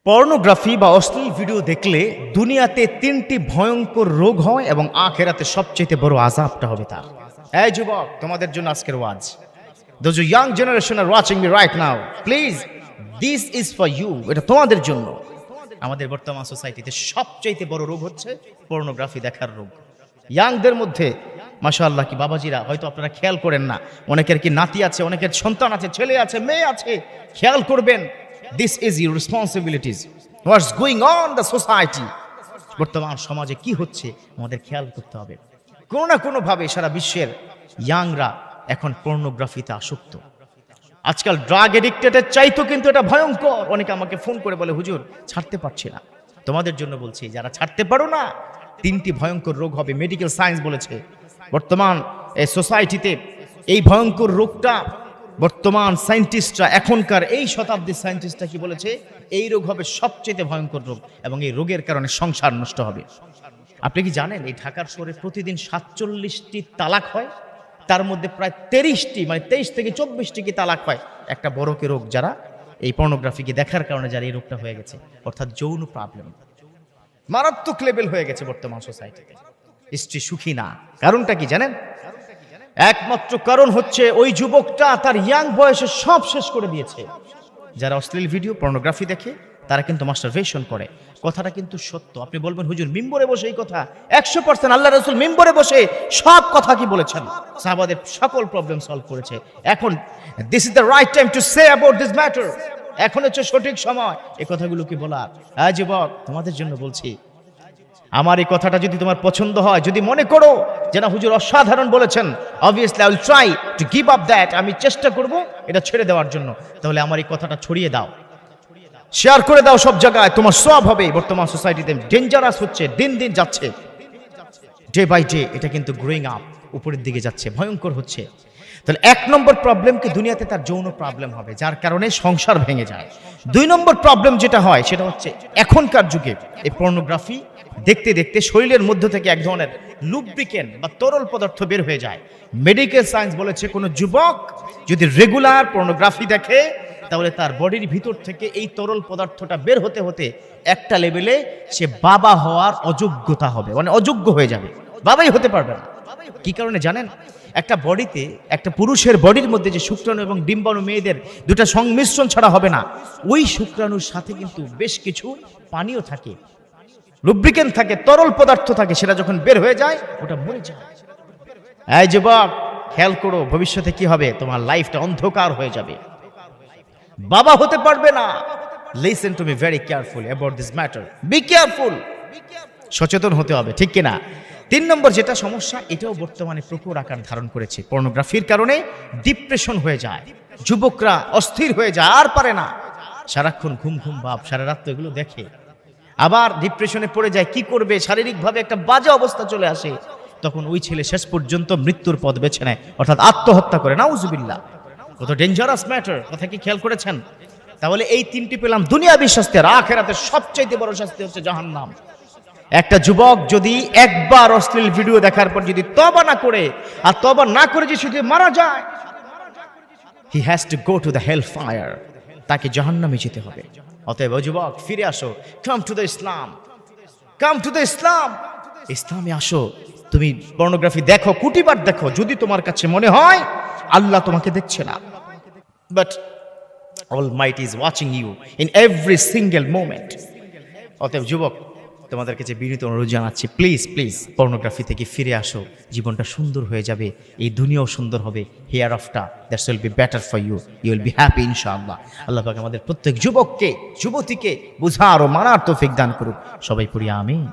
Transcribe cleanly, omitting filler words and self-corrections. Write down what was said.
Pornography বা অশ্লীল video দেখলে দুনিয়াতে তিনটি ভয়ঙ্কর রোগ হয় এবং আখেরাতে সবচেয়ে বড় আযাবটা হবে তার। এই যুবক, তোমাদের জন্য আজকের ওয়াজ। Those young generation are watching me right now, please, this is for you. এটা তোমাদের জন্য। আমাদের বর্তমান সোসাইটিতে সবচেয়ে বড় রোগ হচ্ছে পর্নোগ্রাফি দেখার রোগ। ইয়াংদের মধ্যে মাশাআল্লাহ কি বাবাজিরা, হয়তো আপনারা খেয়াল করেন না, অনেকের কি নাতি আছে, অনেকের সন্তান আছে, ছেলে আছে, মেয়ে আছে, খেয়াল করবেন। This is your responsibilities. What's going on in the society? বর্তমান সমাজে কি হচ্ছে আমাদের খেয়াল করতে হবে। কোনো না কোনো ভাবে সারা বিশ্বের ইয়াংরা এখন পর্নোগ্রাফিতে আসক্ত। আজকাল ড্রাগ এডিক্টেডের চাইতো কিন্তু এটা ভয়ঙ্কর। অনেকে আমাকে ফোন করে বলে, হুজুর ছাড়তে পারছি না। তোমাদের জন্য বলছি, যারা ছাড়তে পারো না, তিনটি ভয়ঙ্কর রোগ হবে। মেডিকেল সায়েন্স বলেছে বর্তমান এই সোসাইটিতে এই ভয়ঙ্কর রোগটা, বর্তমান সায়েন্টিস্টরা, এখনকার এই শতাব্দীর সায়েন্টিস্টরা কি বলেছে, এই রোগ হবে সবচেয়ে ভয়ঙ্কর রোগ এবং এই রোগের কারণে সংসার নষ্ট হবে। আপনি কি জানেন এই ঢাকার শহরে প্রতিদিন 47টি তালাক হয়, তার মধ্যে প্রায় 30টি মানে 23 থেকে 24টি কি তালাক হয় একটা বড়কে রোগ, যারা এই পর্নোগ্রাফিকে দেখার কারণে যারা এই রোগটা হয়ে গেছে, অর্থাৎ যৌন প্রবলেম মারাত্মক লেভেল হয়ে গেছে বর্তমান সোসাইটিতে। স্ত্রী সুখী না, কারণটা কি জানেন? একমাত্র কারণ হচ্ছে ওই যুবকটা তার ইয়াং বয়সে সব শেষ করে দিয়েছে। যারা অশ্লীল ভিডিও পর্নোগ্রাফি দেখে তারা কিন্তু মাস্টারবেশন করে। কথাটা কিন্তু সত্য। আপনি বলবেন, হুজুর মিম্বরে বসে এই কথা 100%। আল্লাহ রাসূল মিম্বরে বসে সব কথা কি বলেছেন, সাহাবাদের সকল প্রবলেম সলভ করেছে। এখন this is the right time to say about this matter. এখন হচ্ছে সঠিক সময় এই কথাগুলো কি বলার। হ্যাঁ যুবক, তোমাদের জন্য বলছি, আমার এই কথাটা যদি তোমার পছন্দ হয়, যদি মনে করো যে না হুজুর অসাধারণ বলেছেন, obviously I will try to give up that, আমি চেষ্টা করব এটা ছেড়ে দেওয়ার জন্য, তাহলে আমার এই কথাটা ছড়িয়ে দাও, শেয়ার করে দাও সব জায়গায়, তোমার সব হবে। বর্তমান সোসাইটিতে ডেঞ্জারাস হচ্ছে, দিন দিন যাচ্ছে, ডে বাই ডে এটা কিন্তু গ্রোয়িং আপ, উপরের দিকে যাচ্ছে, ভয়ঙ্কর হচ্ছে। তাহলে 1 নম্বর প্রবলেম কি দুনিয়াতে তার যৌন প্রবলেম হবে, যার কারণে সংসার ভেঙে যায়। 2 নম্বর প্রবলেম যেটা হয় সেটা হচ্ছে এখনকার যুগে এই পর্নোগ্রাফি দেখতে দেখতে শরীরের মধ্য থেকে এক ধরনের লুব্রিকেন্ট বা তরল পদার্থ বের হয়ে যায়। মেডিকেল সায়েন্স বলেছে কোনো যুবক যদি রেগুলার পর্নোগ্রাফি দেখে, তাহলে তার বডির ভিতর থেকে এই তরল পদার্থটা বের হতে হতে একটা লেভেলে সে বাবা হওয়ার অযোগ্যতা হবে, মানে অযোগ্য হয়ে যাবে, বাবাই হতে পারবে না। কি কারণে জানেন? একটা বডিতে, একটা পুরুষের বডির মধ্যে যে শুক্রাণু এবং ডিম্বাণু, মেয়েদের দুটা সংমিশ্রণ ছাড়া হবে না, ওই শুক্রাণুর সাথে কিন্তু বেশ কিছু পানীয় থাকে, লুব্রিকেন্ট থাকে, তরল পদার্থ থাকে, সেটা যখন বের হয়ে যায় ওটা মরে যায়। এই যুবক খেয়াল করো, ভবিষ্যতে কি হবে, তোমার লাইফটা অন্ধকার হয়ে যাবে, বাবা হতে পারবে না। Listen to me very careful about this matter, be careful, সচেতন হতে হবে, ঠিক কিনা? 3 নম্বর যেটা সমস্যা, এটাও বর্তমানে প্রখর আকার ধারণ করেছে। পর্নোগ্রাফির কারণে ডিপ্রেশন হয়ে যায়, যুবকরা অস্থির হয়ে যায়, আর পারে না, সারাক্ষণ ঘুম ঘুম ভাব, সারা রাত এগুলো দেখে, আবার ডিপ্রেশনে পড়ে যায়। কি করবে, শারীরিকভাবে একটা বাজে অবস্থা চলে আসে, তখন ওই ছেলে শেষ পর্যন্ত মৃত্যুর পথ বেছে নেয়, অর্থাৎ আত্মহত্যা করে। নাউজুবিল্লাহ, কত ডেঞ্জারাস ম্যাটার, কথা কি খেয়াল করেছেন? তাহলে এই 3টি পেলাম দুনিয়াবী শাস্তি, আর আখিরাতের সবচাইতে বড় শাস্তি হচ্ছে জাহান্নাম। একটা যুবক যদি একবার অশ্লীল ভিডিও দেখার পর যদি তওবা না করে, আর তওবা না করে যে শুধু মারা যায়, he has to go to the hell fire, তাকে জাহান্নামে যেতে হবে। অতএব যুবক ফিরে আসো, come to the Islam, come to the Islam, ইসলামে আসো। তুমি পর্নোগ্রাফি দেখো, কুটিবার দেখো, যদি তোমার কাছে মনে হয় আল্লাহ তোমাকে দেখছে না, but almighty is watching you in every single moment. অতএব যুবক, তোমাদের কাছে বিনীত অনুরোধ জানাচ্ছি, প্লিজ প্লিজ পর্নোগ্রাফি থেকে ফিরে আসো, জীবনটা সুন্দর হয়ে যাবে, এই দুনিয়াও সুন্দর হবে, hereafter that's will be better for you, you will be happy ইনশাআল্লাহ। আল্লাহ পাক আমাদের প্রত্যেক যুবককে, যুবতীকে বুঝার ও মানার তৌফিক দান করুক। সবাই পড়ি আমিন।